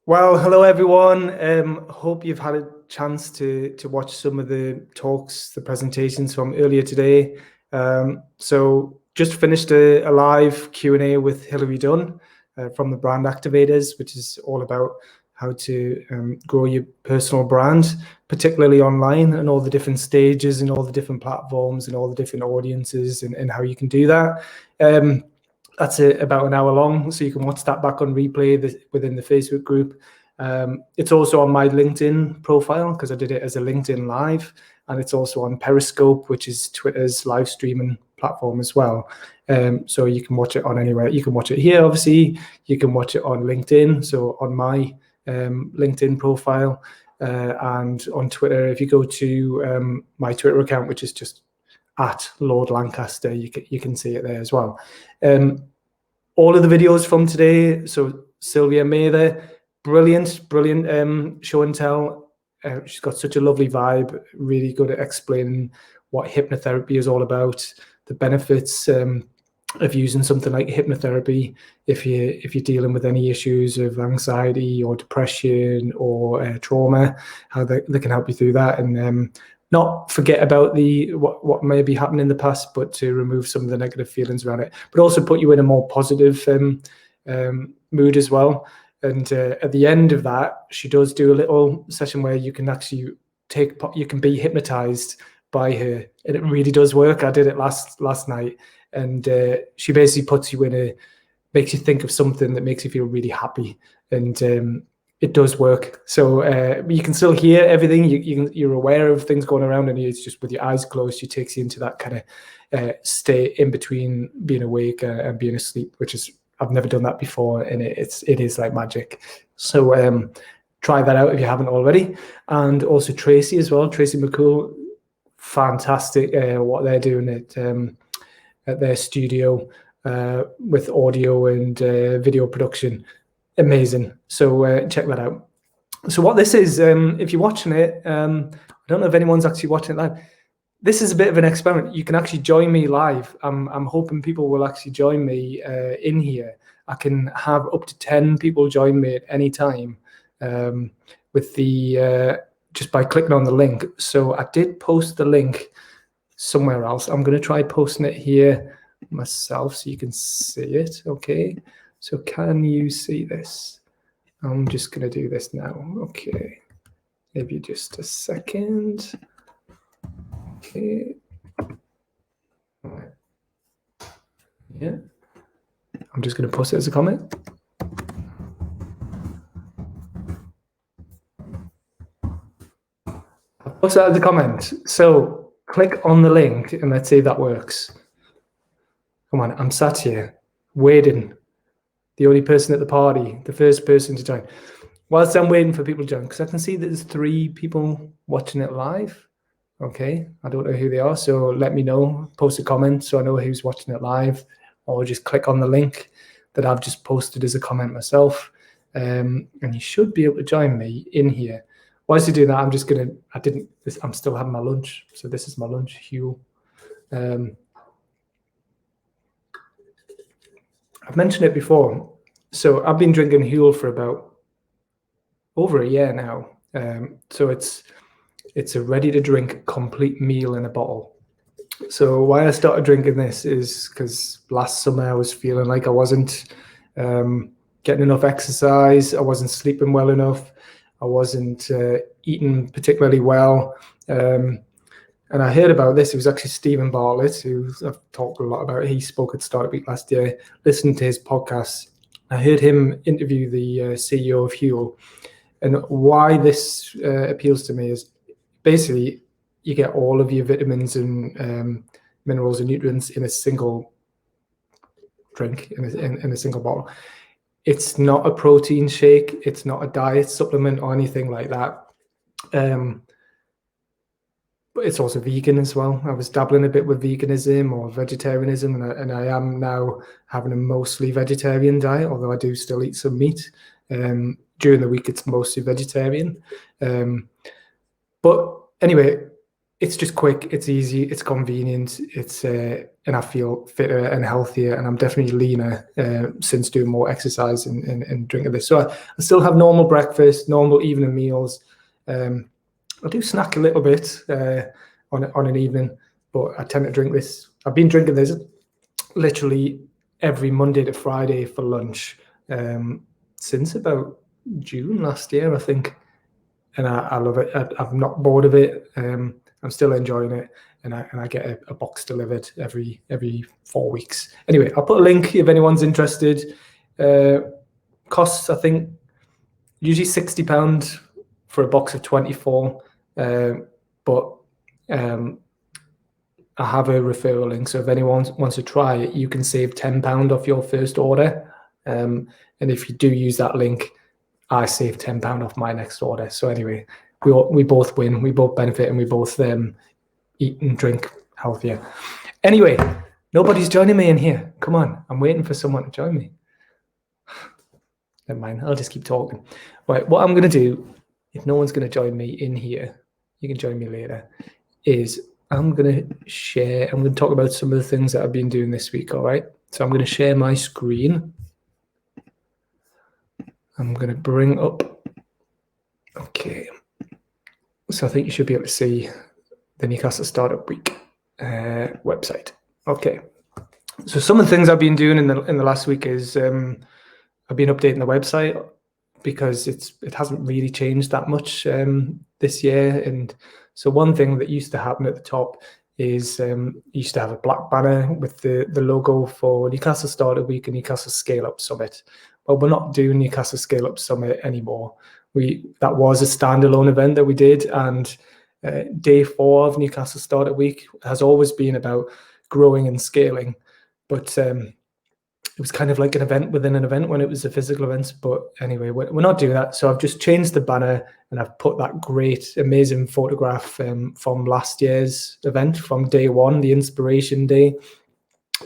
Well, hello everyone. Hope you've had a chance to watch some of the talks, the presentations from earlier today. So just finished a live Q&A with Hilary Dunn from the Brand Activators, which is all about how to grow your personal brand, particularly online, and all the different stages and all the different platforms and all the different audiences and how you can do that. That's about an hour long, so you can watch that back on replay within the Facebook group. It's also on my LinkedIn profile because I did it as a LinkedIn Live, and it's also on Periscope, which is Twitter's live streaming platform as well. So you can watch it on anywhere. You can watch it here, obviously. You can watch it on LinkedIn, so on my LinkedIn profile, and on Twitter. If you go to my Twitter account, which is just at Lord Lancaster, you can see it there as well. All of the videos from today, so Sylvia Mather, brilliant show and tell. She's got such a lovely vibe, really good at explaining what hypnotherapy is all about, the benefits of using something like hypnotherapy if you're dealing with any issues of anxiety or depression or trauma, how they can help you through that, and not forget about what may be happening in the past, but to remove some of the negative feelings around it, but also put you in a more positive mood as well. And at the end of that, she does do a little session where you can actually you can be hypnotized by her, and it really does work. I did it last night, and she basically puts you makes you think of something that makes you feel really happy, and it does work. So you can still hear everything. You're aware of things going around, and it's just with your eyes closed, she takes you into that kind of state in between being awake and being asleep, which is, I've never done that before, and it is like magic. So try that out if you haven't already. And also Tracy as well, Tracy McCool, fantastic what they're doing at their studio with audio and video production. Amazing. So check that out. So what this is, if you're watching it, I don't know if anyone's actually watching it live. This is a bit of an experiment. You can actually join me live. I'm hoping people will actually join me in here. I can have up to 10 people join me at any time with the just by clicking on the link. So I did post the link somewhere else. I'm going to try posting it here myself so you can see it. Okay. So can you see this? I'm just going to do this now. Okay. Maybe just a second. Okay. Yeah. I'm just going to post it as a comment. I'll post that as a comment. So click on the link and let's see if that works. Come on, I'm sat here waiting. The only person at the party, the first person to join. Whilst I'm waiting for people to join, because I can see that there's 3 people watching it live. Okay, I don't know who they are, so let me know. Post a comment so I know who's watching it live, or just click on the link that I've just posted as a comment myself, and you should be able to join me in here. Whilst you do that, I'm still having my lunch, so this is my lunch, Hugh. I've mentioned it before. So I've been drinking Huel for about over a year now. So it's a ready-to-drink complete meal in a bottle. So why I started drinking this is because last summer I was feeling like I wasn't getting enough exercise. I wasn't sleeping well enough. I wasn't eating particularly well. And I heard about this. It was actually Stephen Bartlett, who I've talked a lot about. He spoke at Startup Week last year. Listened to his podcast. I heard him interview the CEO of Huel. And why this appeals to me is basically you get all of your vitamins and minerals and nutrients in a single drink, in a single bottle. It's not a protein shake. It's not a diet supplement or anything like that. But it's also vegan as well. I was dabbling a bit with veganism or vegetarianism, and I am now having a mostly vegetarian diet, although I do still eat some meat. During the week, it's mostly vegetarian. But anyway, it's just quick, it's easy, it's convenient, and I feel fitter and healthier, and I'm definitely leaner since doing more exercise and drinking this. So I still have normal breakfast, normal evening meals. I do snack a little bit on an evening, but I tend to drink this. I've been drinking this literally every Monday to Friday for lunch since about June last year, I think. And I love it. I'm not bored of it. I'm still enjoying it, and I get a box delivered every 4 weeks. Anyway, I'll put a link if anyone's interested. Costs, I think, usually £60 for a box of 24, but I have a referral link, so if anyone wants to try it, you can save £10 off your first order. And if you do use that link, I save £10 off my next order. So anyway, we both win, we both benefit, and we both eat and drink healthier. Anyway, nobody's joining me in here. Come on, I'm waiting for someone to join me. Never mind, I'll just keep talking. Right, what I'm going to do, if no one's going to join me in here, you can join me later, is I'm going to talk about some of the things that I've been doing this week, all right? So I'm going to share my screen. I'm going to bring up, okay. So I think you should be able to see the Newcastle Startup Week website. Okay. So some of the things I've been doing in the last week is I've been updating the website because it hasn't really changed that much this year. And so one thing that used to happen at the top is you used to have a black banner with the logo for Newcastle Startup Week and Newcastle Scale Up Summit. Well, we're not doing Newcastle Scale Up Summit anymore. That was a standalone event that we did, and day 4 of Newcastle Startup Week has always been about growing and scaling. But it was kind of like an event within an event when it was a physical event. But anyway, we're not doing that. So I've just changed the banner, and I've put that great, amazing photograph from last year's event, from day 1, the inspiration day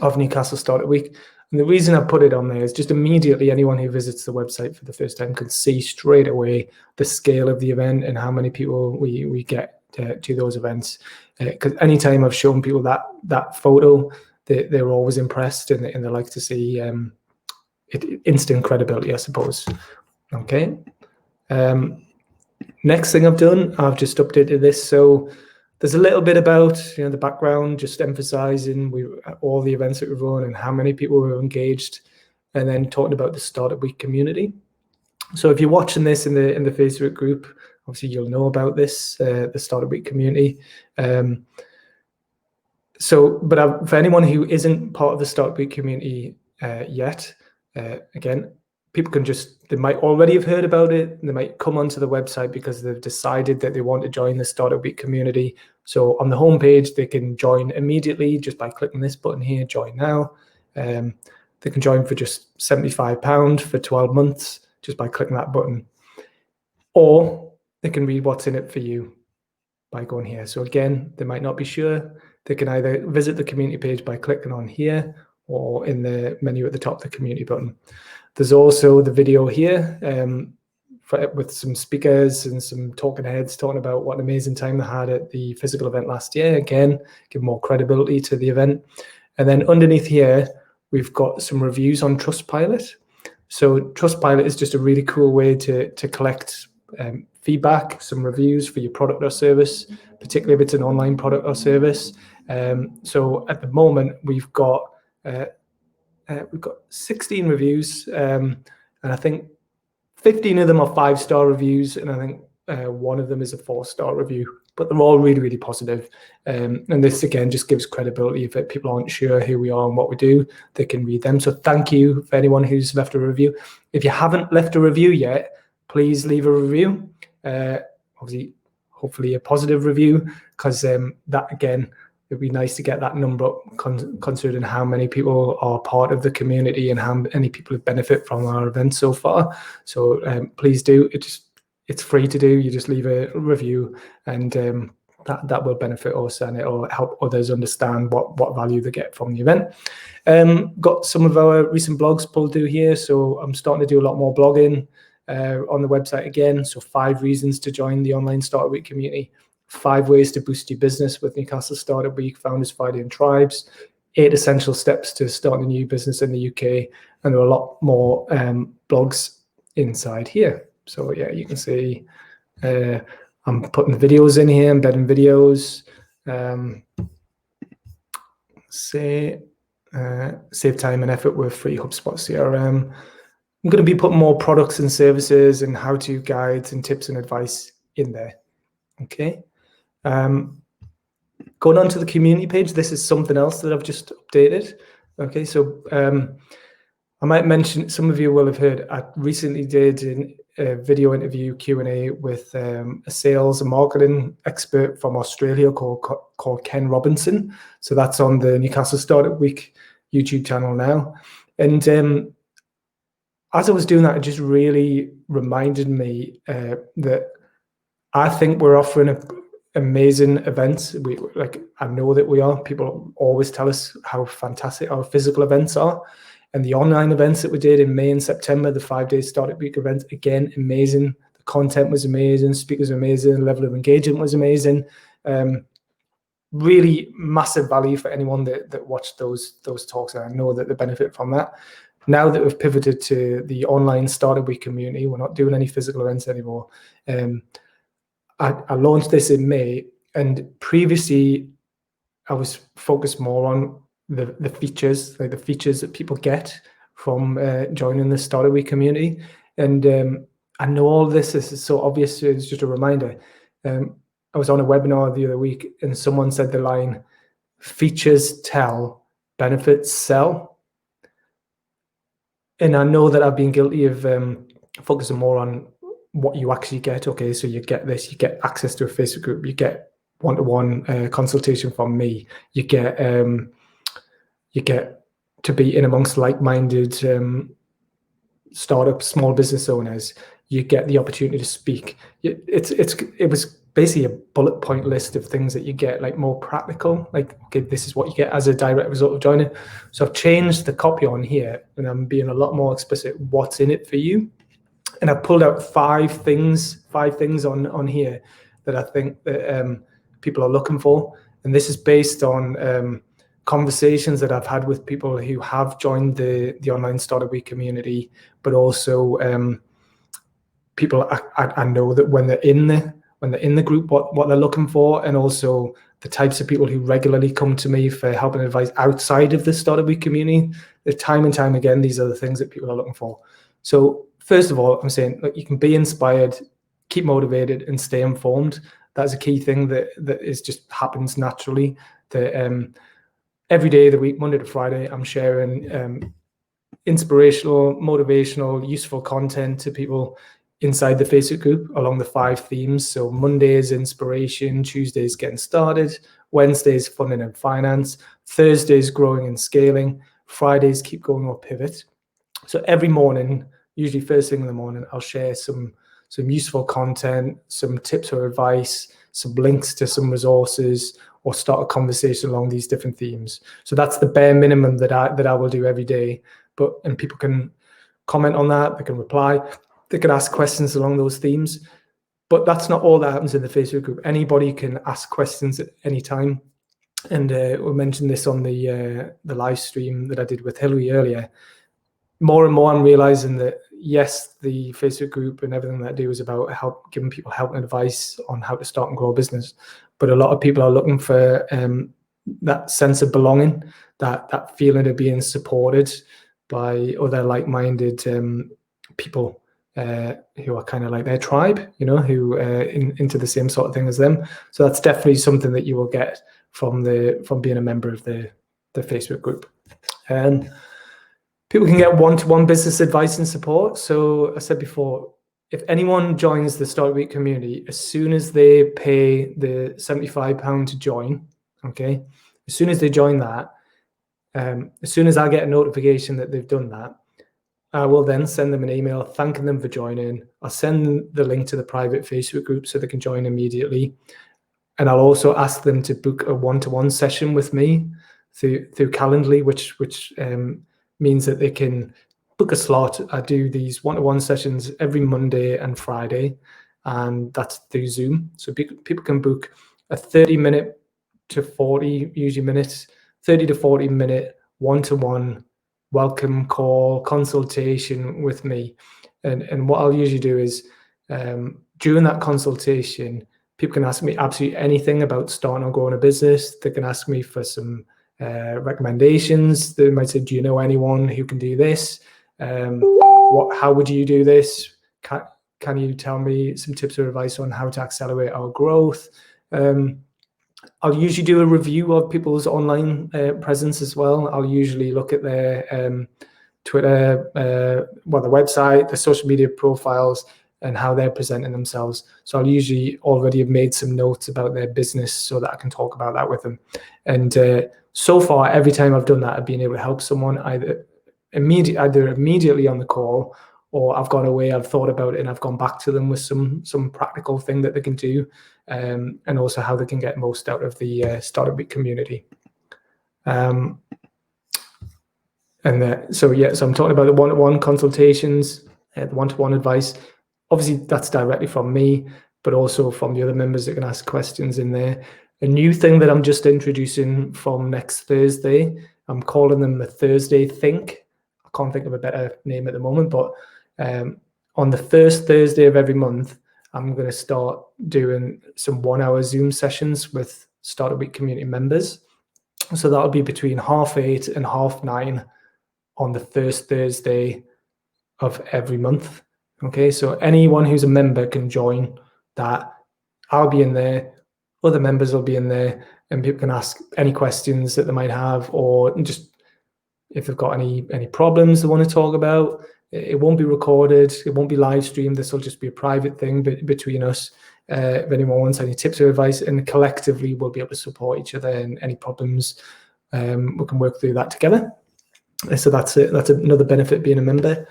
of Newcastle Startup Week. And the reason I put it on there is just immediately anyone who visits the website for the first time can see straight away the scale of the event and how many people we get to those events. Because anytime I've shown people that photo, they're always impressed, and they like to see instant credibility, I suppose. Okay. Next thing I've done, I've just updated this. So there's a little bit about the background, just emphasizing all the events that we've run and how many people were engaged, and then talking about the Startup Week community. So if you're watching this in the Facebook group, obviously you'll know about this, the Startup Week community. But for anyone who isn't part of the Startup Week community yet, again, people they might already have heard about it. They might come onto the website because they've decided that they want to join the Startup Week community. So on the homepage, they can join immediately just by clicking this button here, join now. They can join for just £75 for 12 months just by clicking that button. Or they can read what's in it for you by going here. So again, they might not be sure. They can either visit the community page by clicking on here, or in the menu at the top, the community button. There's also the video here with some speakers and some talking heads talking about what an amazing time they had at the physical event last year. Again, give more credibility to the event. And then underneath here, we've got some reviews on Trustpilot. So Trustpilot is just a really cool way to collect feedback, some reviews for your product or service, particularly if it's an online product or service. So at the moment, we've got 16 reviews, and I think 15 of them are 5-star reviews, and I think one of them is a 4-star review. But they're all really, really positive. And this, again, just gives credibility. If people aren't sure who we are and what we do, they can read them. So thank you for anyone who's left a review. If you haven't left a review yet, please leave a review. Obviously, hopefully a positive review, because that, again, it'd be nice to get that number up, considering how many people are part of the community and how many people have benefit from our event so far. So please do. It's free to do. You just leave a review, and that will benefit us, and it'll help others understand what value they get from the event. Got some of our recent blogs pulled through here, so I'm starting to do a lot more blogging on the website again. So 5 reasons to join the online Startup Week community. 5 ways to boost your business with Newcastle Startup Week, Founders Friday and Tribes, 8 essential steps to start a new business in the UK, and there are a lot more blogs inside here. So yeah, you can see I'm putting the videos in here, embedding videos. Save time and effort with free HubSpot CRM. I'm going to be putting more products and services and how-to guides and tips and advice in there. Okay. Going on to the community page, this is something else that I've just updated. Okay, so I might mention, some of you will have heard, I recently did a video interview Q&A with a sales and marketing expert from Australia called Ken Robinson. So that's on the Newcastle Startup Week YouTube channel now. And as I was doing that, it just really reminded me that I think we're offering amazing events. I know that we are. People always tell us how fantastic our physical events are. And the online events that we did in May and September, the 5-day Startup Week event, again, amazing. The content was amazing, speakers were amazing, the level of engagement was amazing. Really massive value for anyone that watched those talks, and I know that they benefit from that. Now that we've pivoted to the online Startup Week community, we're not doing any physical events anymore. I launched this in May, and previously I was focused more on the features, like the features that people get from joining the Startup Week community. And I know all this is so obvious, it's just a reminder. I was on a webinar the other week and someone said the line, features tell, benefits sell. And I know that I've been guilty of focusing more on what you actually get. Okay, so you get this, you get access to a Facebook group, you get one-to-one consultation from me, you get to be in amongst like-minded startup small business owners, you get the opportunity to speak. It was basically a bullet point list of things that you get, like more practical, like, okay, this is what you get as a direct result of joining. So I've changed the copy on here and I'm being a lot more explicit what's in it for you. And I pulled out five things on here that I think that people are looking for. And this is based on conversations that I've had with people who have joined the online Startup Week community, but also people I know that when they're in the group, what they're looking for, and also the types of people who regularly come to me for help and advice outside of the Startup Week community. Time and time again, these are the things that people are looking for. So first of all, I'm saying, look, you can be inspired, keep motivated, and stay informed. That's a key thing that is just happens naturally. That every day of the week, Monday to Friday, I'm sharing inspirational, motivational, useful content to people inside the Facebook group along the 5 themes. So Monday is inspiration, Tuesday is getting started, Wednesday is funding and finance, Thursday is growing and scaling, Fridays keep going or pivot. So every morning, usually first thing in the morning, I'll share some useful content, some tips or advice, some links to some resources, or start a conversation along these different themes. So that's the bare minimum that I will do every day. And people can comment on that, they can reply, they can ask questions along those themes. But that's not all that happens in the Facebook group. Anybody can ask questions at any time. And we mentioned this on the live stream that I did with Hillary earlier. More and more I'm realizing that, yes, the Facebook group and everything that I do is about giving people help and advice on how to start and grow a business. But a lot of people are looking for that sense of belonging, that feeling of being supported by other like-minded people who are kind of like their tribe, who into the same sort of thing as them. So that's definitely something that you will get from being a member of the Facebook group. And people can get one-to-one business advice and support. So I said before, if anyone joins the Startup Week community, as soon as they pay the £75 to join, okay, as soon as they join that, as soon as I get a notification that they've done that, I will then send them an email thanking them for joining. I'll send the link to the private Facebook group so they can join immediately. And I'll also ask them to book a one-to-one session with me through Calendly, which means that they can book a slot. I do these one-to-one sessions every Monday and Friday. and that's through Zoom. So people can book a 30-minute to 40, usually minutes, 30 to 40-minute one-to-one welcome call consultation with me. And what I'll usually do is during that consultation, people can ask me absolutely anything about starting or growing a business. They can ask me for some recommendations. They might say, do you know anyone who can do this? How would you do this? Can you tell me some tips or advice on how to accelerate our growth? I'll usually do a review of people's online presence as well. I'll usually look at their Twitter, their website, their social media profiles, and how they're presenting themselves. So I'll usually already have made some notes about their business so that I can talk about that with them. And so far, every time I've done that, I've been able to help someone either immediately on the call, or I've gone away, I've thought about it, and I've gone back to them with some practical thing that they can do, and also how they can get most out of the Startup Week community. So I'm talking about the one-to-one consultations, the one-to-one advice. Obviously, that's directly from me, but also from the other members that can ask questions in there. A new thing that I'm just introducing from next Thursday, I'm calling them the Thursday Think. I can't think of a better name at the moment, but on the first Thursday of every month, I'm going to start doing some 1-hour Zoom sessions with Startup Week community members. So that'll be between 8:30 and 9:30 on the first Thursday of every month. Okay, so anyone who's a member can join that. I'll be in there, other members will be in there, and people can ask any questions that they might have, or just if they've got any problems they want to talk about. It won't be recorded, it won't be live streamed. This will just be a private thing between us. If anyone wants any tips or advice, and collectively we'll be able to support each other, and any problems, we can work through that together. So that's another benefit being a member.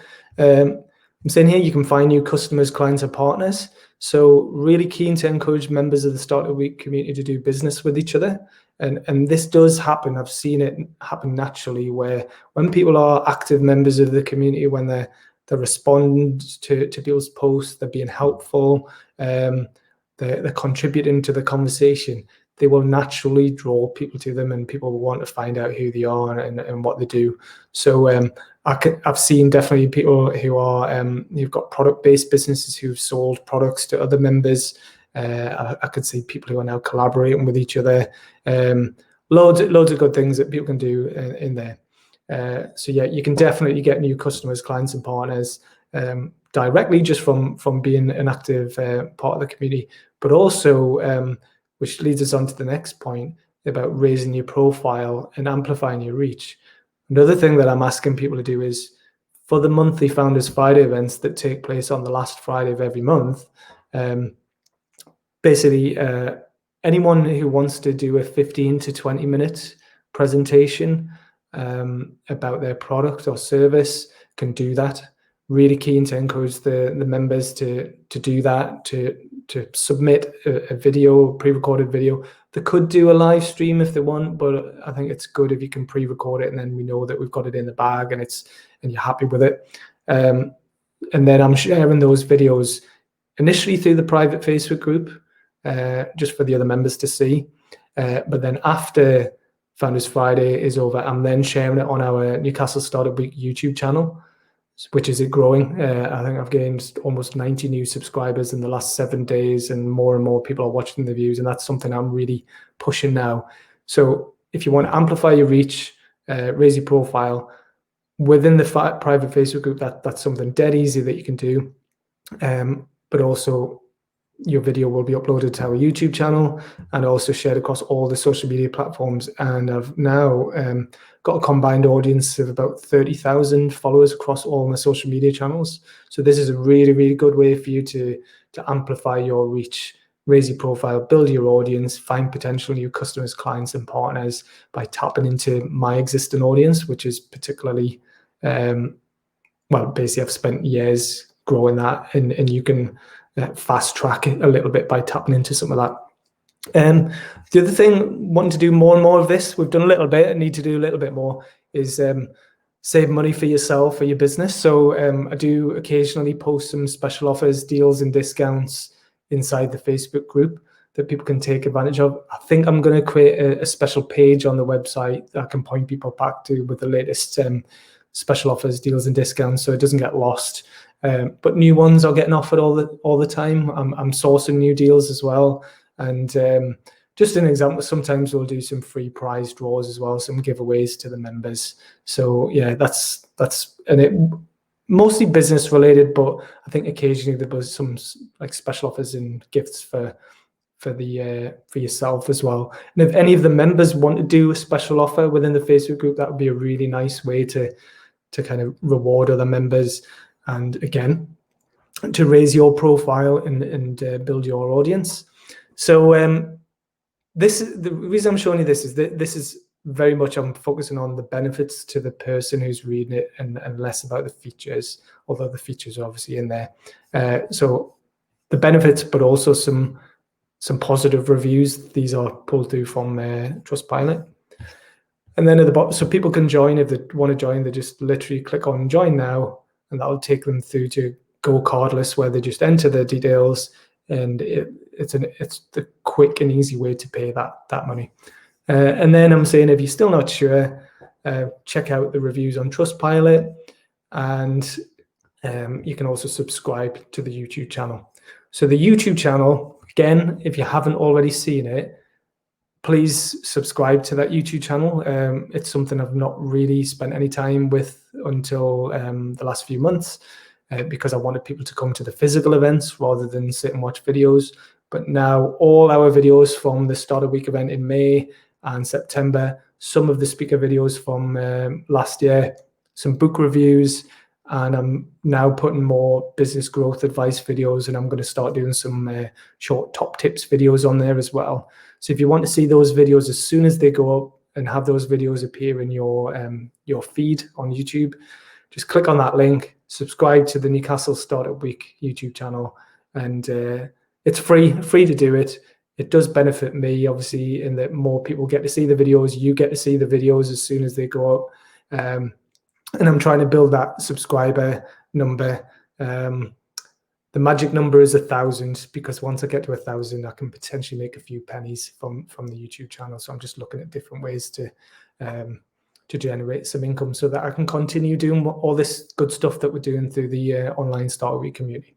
I'm saying here you can find new customers, clients, and partners. So really keen to encourage members of the Startup Week community to do business with each other. And this does happen. I've seen it happen naturally, where when people are active members of the community, when they respond to people's posts, they're being helpful, they're contributing to the conversation, they will naturally draw people to them, and people will want to find out who they are and what they do. So I've seen definitely people who are who've got product-based businesses who've sold products to other members. I could see people who are now collaborating with each other. Loads of good things that people can do in there. So yeah, you can definitely get new customers, clients, and partners directly just from being an active part of the community, but also which leads us on to the next point about raising your profile and amplifying your reach. Another thing that I'm asking people to do is, for the monthly Founders Friday events that take place on the last Friday of every month, basically anyone who wants to do a 15 to 20 minute presentation about their product or service can do that. Really keen to encourage the members to do that, to submit a video, pre-recorded video. They could do a live stream if they want, but I think it's good if you can pre-record it, and then we know that we've got it in the bag and you're happy with it. And then I'm sharing those videos initially through the private Facebook group, just for the other members to see. But then after Founders Friday is over, I'm then sharing it on our Newcastle Startup Week YouTube channel, which is growing. I think I've gained almost 90 new subscribers in the last 7 days, and more people are watching the views, and that's something I'm really pushing now. So if you want to amplify your reach, raise your profile within the private Facebook group, that's something dead easy that you can do. But also, your video will be uploaded to our YouTube channel and also shared across all the social media platforms. And I've now got a combined audience of about 30,000 followers across all my social media channels. So this is a really, really good way for you to amplify your reach, raise your profile, build your audience, find potential new customers, clients, and partners by tapping into my existing audience, which is particularly, basically I've spent years growing that, and you can fast track it a little bit by tapping into some of that. The other thing, wanting to do more and more of this, we've done a little bit and need to do a little bit more, is save money for yourself, for your business. So I do occasionally post some special offers, deals, and discounts inside the Facebook group that people can take advantage of. I think I'm going to create a special page on the website that I can point people back to with the latest special offers, deals, and discounts, so it doesn't get lost. But new ones are getting offered all the time. I'm sourcing new deals as well, and just an example, sometimes we'll do some free prize draws as well, some giveaways to the members. So yeah, that's and it mostly business related, but I think occasionally there was some like special offers and gifts for yourself as well. And if any of the members want to do a special offer within the Facebook group, that would be a really nice way to kind of reward other members, and again, to raise your profile and build your audience. So this is the reason I'm showing you this, is that this is very much, I'm focusing on the benefits to the person who's reading it, and less about the features, although the features are obviously in there. So the benefits, but also some positive reviews. These are pulled through from Trustpilot. And then at the bottom, so people can join. If they want to join, they just literally click on join now, and that'll take them through to Go Cardless, where they just enter their details, and it's the quick and easy way to pay that money. And then I'm saying, if you're still not sure, check out the reviews on Trustpilot, and you can also subscribe to the YouTube channel. So the YouTube channel, again, if you haven't already seen it, please subscribe to that YouTube channel. It's something I've not really spent any time with until the last few months, because I wanted people to come to the physical events rather than sit and watch videos. But now all our videos from the Startup Week event in May and September, some of the speaker videos from last year, some book reviews, and I'm now putting more business growth advice videos, and I'm going to start doing some short top tips videos on there as well. So if you want to see those videos as soon as they go up and have those videos appear in your feed on YouTube, just click on that link, subscribe to the Newcastle Startup Week YouTube channel, and it's free to do it. It does benefit me, obviously, in that more people get to see the videos. You get to see the videos as soon as they go up. And I'm trying to build that subscriber number. The magic number is 1,000, because once I get to 1,000, I can potentially make a few pennies from the YouTube channel. So I'm just looking at different ways to generate some income, so that I can continue doing all this good stuff that we're doing through the online Startup Week community.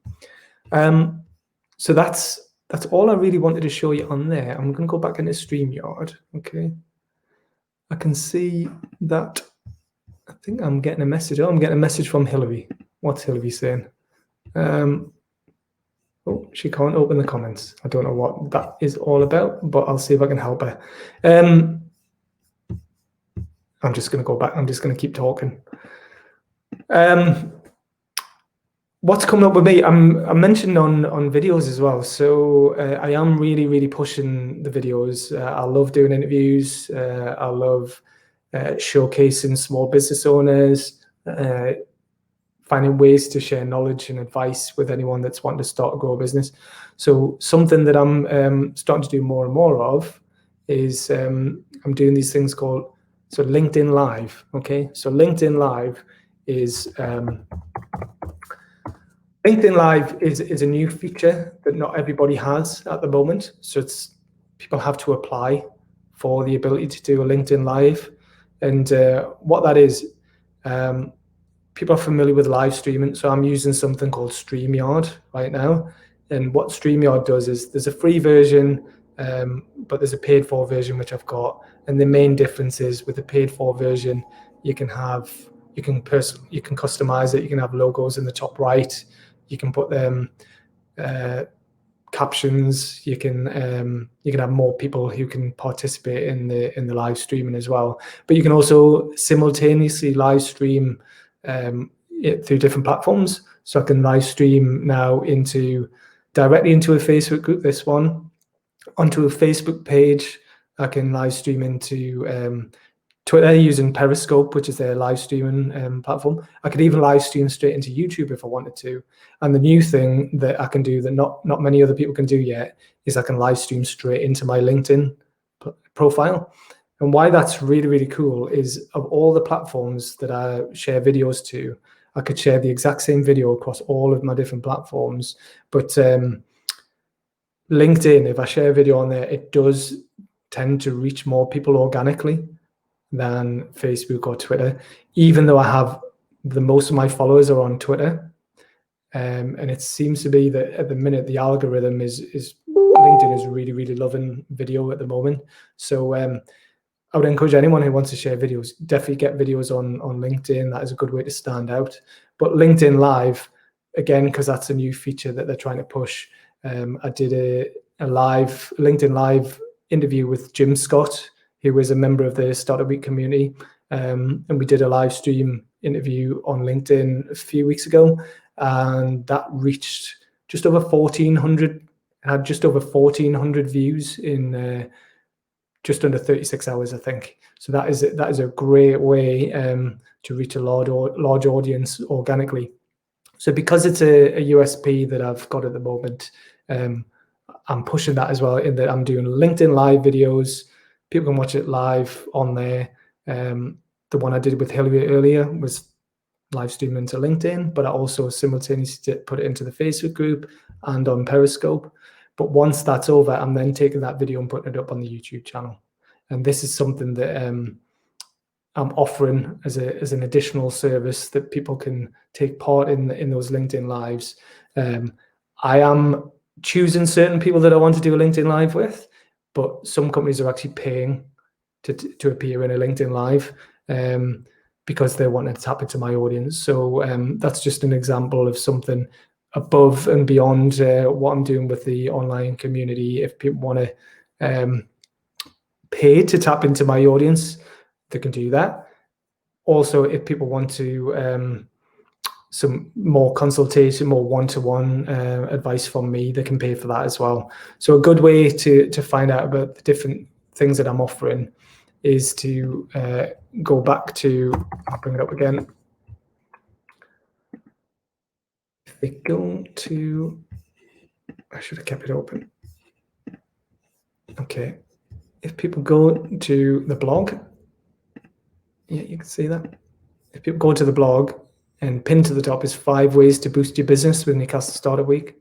So that's all I really wanted to show you on there. I'm going to go back into StreamYard. Okay, I can see that. I think I'm getting a message. Oh, I'm getting a message from Hillary. What's Hillary saying? Oh, she can't open the comments. I don't know what that is all about, but I'll see if I can help her. I'm just going to go back. I'm just going to keep talking. What's coming up with me? I'm mentioned on videos as well. So I am really pushing the videos. I love doing interviews. I love showcasing small business owners, finding ways to share knowledge and advice with anyone that's wanting to start or grow a business. So something that I'm starting to do more and more of is I'm doing these things called LinkedIn Live. Okay, so LinkedIn Live is a new feature that not everybody has at the moment. So people have to apply for the ability to do a LinkedIn Live. And what that is, people are familiar with live streaming. So I'm using something called StreamYard right now. And what StreamYard does is, there's a free version, but there's a paid for version, which I've got. And the main difference is, with the paid for version, you can customize it. You can have logos in the top right. You can put them captions. You can have more people who can participate in the live streaming as well. But you can also simultaneously live stream it through different platforms. So I can live stream now directly into a Facebook group, this one, onto a Facebook page. I can live stream into Twitter using Periscope, which is their live streaming platform. I could even live stream straight into YouTube if I wanted to. And the new thing that I can do that not many other people can do yet is I can live stream straight into my LinkedIn profile. And why that's really cool is, of all the platforms that I share videos to, I could share the exact same video across all of my different platforms. But LinkedIn, if I share a video on there, it does tend to reach more people organically than Facebook or Twitter, even though I have the most of my followers are on Twitter. And it seems to be that at the minute, the algorithm is LinkedIn is really, really loving video at the moment. So I would encourage anyone who wants to share videos, definitely get videos on LinkedIn. That is a good way to stand out. But LinkedIn Live, again, because that's a new feature that they're trying to push. I did a live LinkedIn Live interview with Jim Scott, who was a member of the Startup Week community. And we did a live stream interview on LinkedIn a few weeks ago, and that reached just over 1,400, had just over 1,400 views in just under 36 hours, I think. So that is a great way to reach a large audience organically. So because it's a USP that I've got at the moment, I'm pushing that as well, in that I'm doing LinkedIn Live videos. People can watch it live on there. The one I did with Hilary earlier was live streaming to LinkedIn, but I also simultaneously put it into the Facebook group and on Periscope. But once that's over, I'm then taking that video and putting it up on the YouTube channel. And this is something that I'm offering as an additional service that people can take part in those LinkedIn Lives. I am choosing certain people that I want to do a LinkedIn Live with, but some companies are actually paying to appear in a LinkedIn Live because they want to tap into my audience. So that's just an example of something above and beyond what I'm doing with the online community. If people want to pay to tap into my audience, they can do that. Also, if people want to some more consultation, more one-to-one advice from me, they can pay for that as well. So a good way to find out about the different things that I'm offering is to go back to, I'll bring it up again. If we go to, I should have kept it open. Okay. If people go to the blog, yeah, you can see that. If people go to the blog, and pinned to the top is 5 ways to boost your business with Newcastle Startup Week.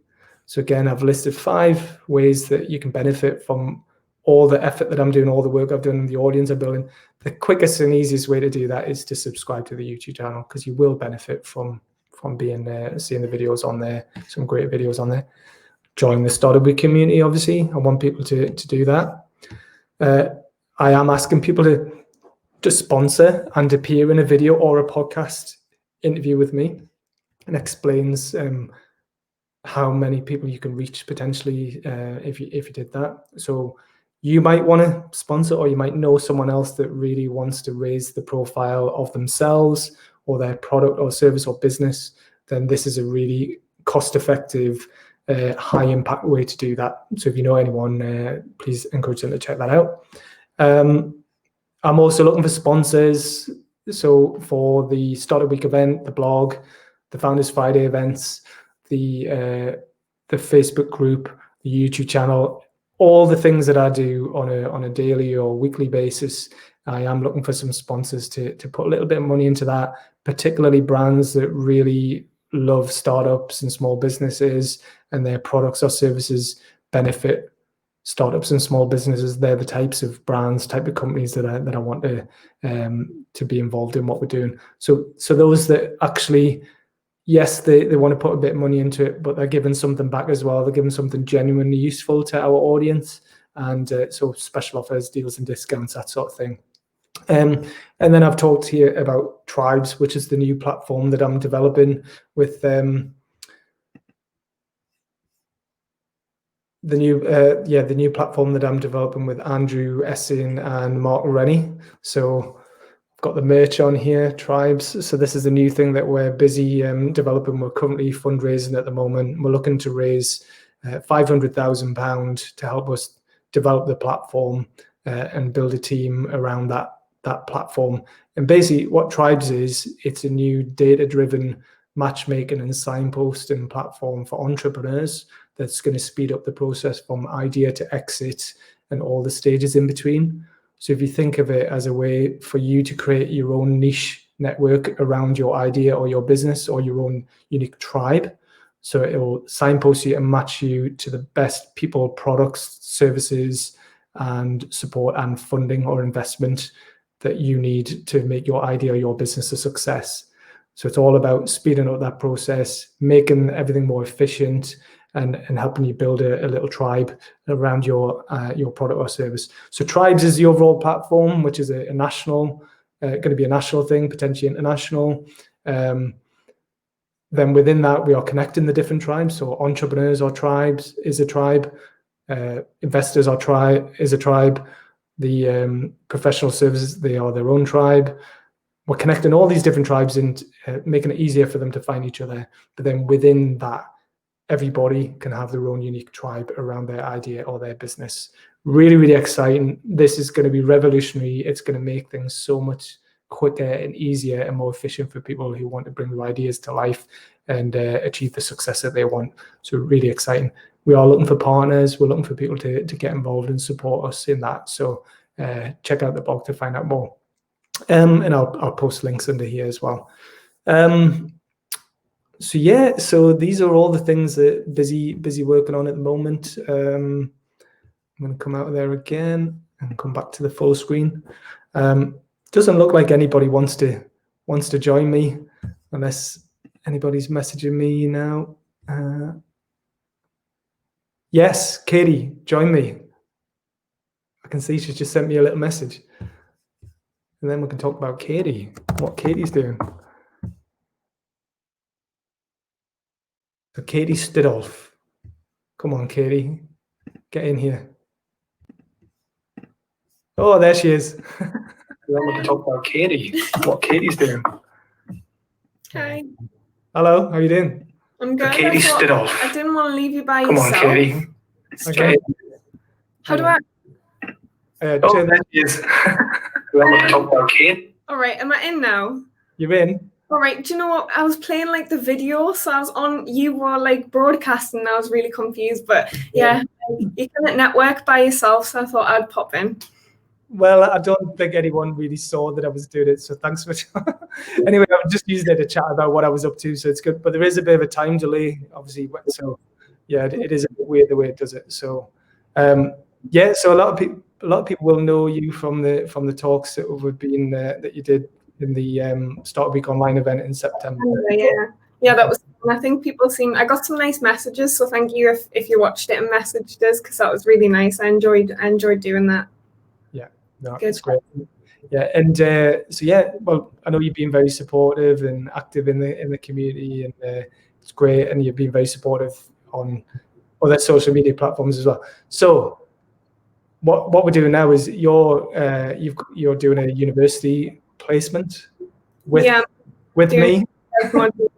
So again, I've listed 5 ways that you can benefit from all the effort that I'm doing, all the work I've done, the audience I'm building. The quickest and easiest way to do that is to subscribe to the YouTube channel, because you will benefit from being there, seeing the videos on there, some great videos on there. Join the Startup Week community, obviously. I want people to do that. I am asking people to sponsor and appear in a video or a podcast interview with me, and explains how many people you can reach potentially if you did that. So you might want to sponsor, or you might know someone else that really wants to raise the profile of themselves or their product or service or business. Then this is a really cost-effective, high impact way to do that. So if you know anyone, please encourage them to check that out. I'm also looking for sponsors. So for the Startup Week event, the blog, the Founders Friday events, the Facebook group, the YouTube channel, all the things that I do on a daily or weekly basis, I am looking for some sponsors to put a little bit of money into that, particularly brands that really love startups and small businesses, and their products or services benefit startups and small businesses. They're the types of brands, type of companies that I want to be involved in what we're doing. So those that actually, yes, they want to put a bit of money into it, but they're giving something back as well. They're giving something genuinely useful to our audience, and so special offers, deals and discounts, that sort of thing. And then I've talked here about Tribes, which is the new platform that I'm developing with the new platform that I'm developing with Andrew Essing and Mark Rennie. So I've got the merch on here, Tribes. So this is a new thing that we're busy developing. We're currently fundraising at the moment. We're looking to raise £500,000 to help us develop the platform and build a team around that platform. And basically what Tribes is, it's a new data-driven matchmaking and signposting platform for entrepreneurs that's going to speed up the process from idea to exit and all the stages in between. So if you think of it as a way for you to create your own niche network around your idea or your business or your own unique tribe, So it will signpost you and match you to the best people, products, services, and support and funding or investment that you need to make your idea or your business a success. So it's all about speeding up that process, making everything more efficient, and helping you build a little tribe around your product or service. So Tribes is the overall platform, which is a national, going to be a national thing, potentially international. Then within that, we are connecting the different tribes. So entrepreneurs are tribes, is a tribe. Investors are is a tribe. The professional services, they are their own tribe. We're connecting all these different tribes and making it easier for them to find each other. But then within that, everybody can have their own unique tribe around their idea or their business. Really, really exciting. This is going to be revolutionary. It's going to make things so much quicker and easier and more efficient for people who want to bring their ideas to life and achieve the success that they want. So really exciting. We are looking for partners. We're looking for people to get involved and support us in that. So check out the blog to find out more. And I'll post links under here as well. So these are all the things that busy working on at the moment. I'm going to come out of there again and come back to the full screen. Doesn't look like anybody wants to join me, unless anybody's messaging me now. Yes, Katie, join me. I can see she's just sent me a little message. And then we can talk about Katie, what Katie's doing. So Katie Stidolf. Come on, Katie. Get in here. Oh, there she is. Then we can talk about Katie, what Katie's doing. Hi. Hello, how are you doing? I'm good. Katie Stidolf. I didn't want to leave you by Come yourself. on, Katie. Okay. How do I? There she is. Then we can talk about Katie. All right, am I in now? You're in? All right, do you know what? I was playing like the video, so I was on, you were like broadcasting, and I was really confused, but yeah, you can network by yourself, so I thought I'd pop in. Well, I don't think anyone really saw that I was doing it, so thanks for anyway, I'm just using it to chat about what I was up to, so it's good, but there is a bit of a time delay, obviously, so yeah, it is a bit weird the way it does it. So yeah, so a lot of people will know you from the talks that we've been that you did in the Start a Week Online event in September. Yeah, that was fun. I think I got some nice messages, so thank you if you watched it and messaged us, because that was really nice. I enjoyed doing that. Yeah, no, it's great. Yeah, and so yeah, well, I know you've been very supportive and active in the community, and it's great, and you've been very supportive on other social media platforms as well. So what we're doing now is you're doing a university placement with me.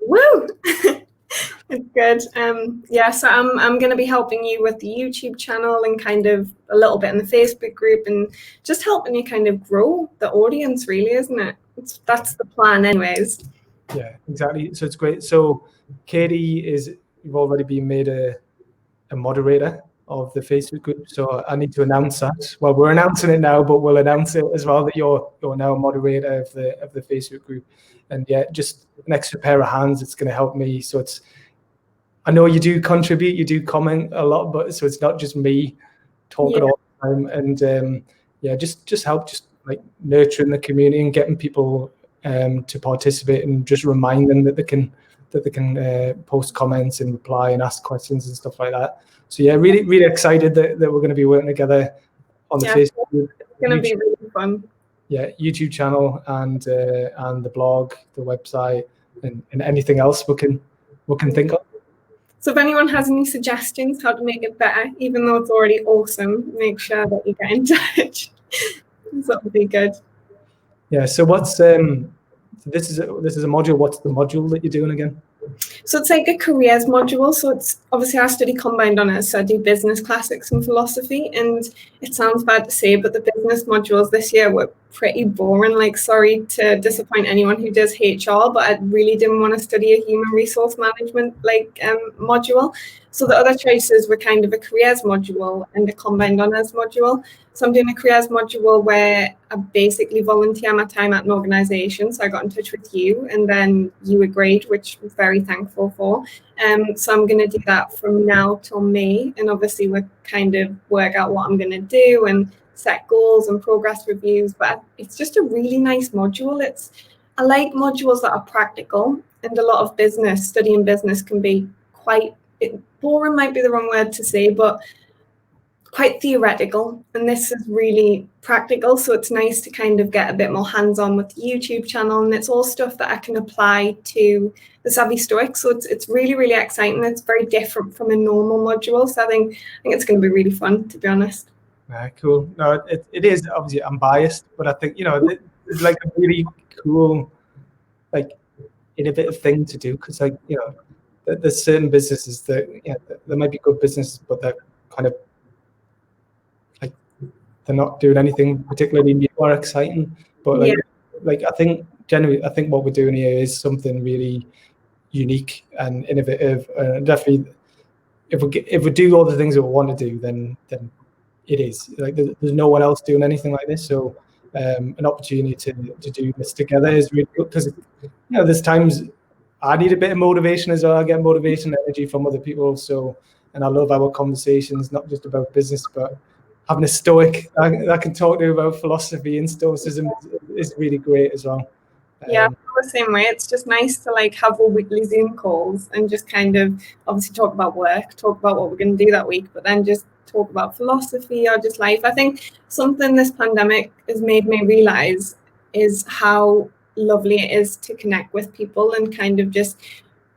Woo! It's good. Yeah, so I'm going to be helping you with the YouTube channel and kind of a little bit in the Facebook group, and just helping you kind of grow the audience, really, isn't it? That's the plan anyways. Yeah, exactly. So it's great. So Katie, you've already been made a moderator of the Facebook group. So I need to announce that. Well, we're announcing it now, but we'll announce it as well that you're now a moderator of the Facebook group. And yeah, just an extra pair of hands. It's going to help me. So I know you do contribute, you do comment a lot, but so it's not just me talking all the time. And yeah, just help, just like nurturing the community and getting people to participate, and just remind them that they can post comments and reply and ask questions and stuff like that. So yeah, really, really excited that we're going to be working together on the Facebook group. It's going to be really fun. Yeah, YouTube channel and the blog, the website, and anything else we can think of. So if anyone has any suggestions how to make it better, even though it's already awesome, make sure that you get in touch. That would be good. Yeah. So what's this is a module. What's the module that you're doing again? So it's like a careers module. So it's obviously I study combined honours, so I do business, classics and philosophy. And it sounds bad to say, but the business modules this year were pretty boring. Like, sorry to disappoint anyone who does HR, but I really didn't want to study a human resource management module. So the other choices were kind of a careers module and a combined honours module. So I'm doing a careers module where I basically volunteer my time at an organisation. So I got in touch with you, and then you agreed, which I'm very thankful for. So I'm going to do that from now till May, and obviously we'll kind of work out what I'm going to do and set goals and progress reviews. But it's just a really nice module. I like modules that are practical, and a lot of studying business can be quite boring, might be the wrong word to say, but quite theoretical, and this is really practical. So it's nice to kind of get a bit more hands-on with the YouTube channel, and it's all stuff that I can apply to the Savvy Stoic. So it's really, really exciting. It's very different from a normal module. So I think it's going to be really fun, to be honest. Cool. No, it is. Obviously, I'm biased, but I think, it's like a really cool, like, innovative thing to do, because, like, there's certain businesses that, there might be good businesses, but they're kind of like, they're not doing anything particularly new or exciting. But like I think generally, I think what we're doing here is something really unique and innovative. Definitely, if we do all the things that we want to do, then it is like there's no one else doing anything like this. So an opportunity to do this together is really good, because there's times I need a bit of motivation as well. I get motivation and energy from other people. So, and I love our conversations, not just about business, but having a stoic I can talk to about philosophy and stoicism is really great as well. Yeah, I feel the same way. It's just nice to like have all weekly Zoom calls and just kind of obviously talk about work, talk about what we're going to do that week, but then just talk about philosophy or just life. I think something this pandemic has made me realize is how lovely it is to connect with people, and kind of just,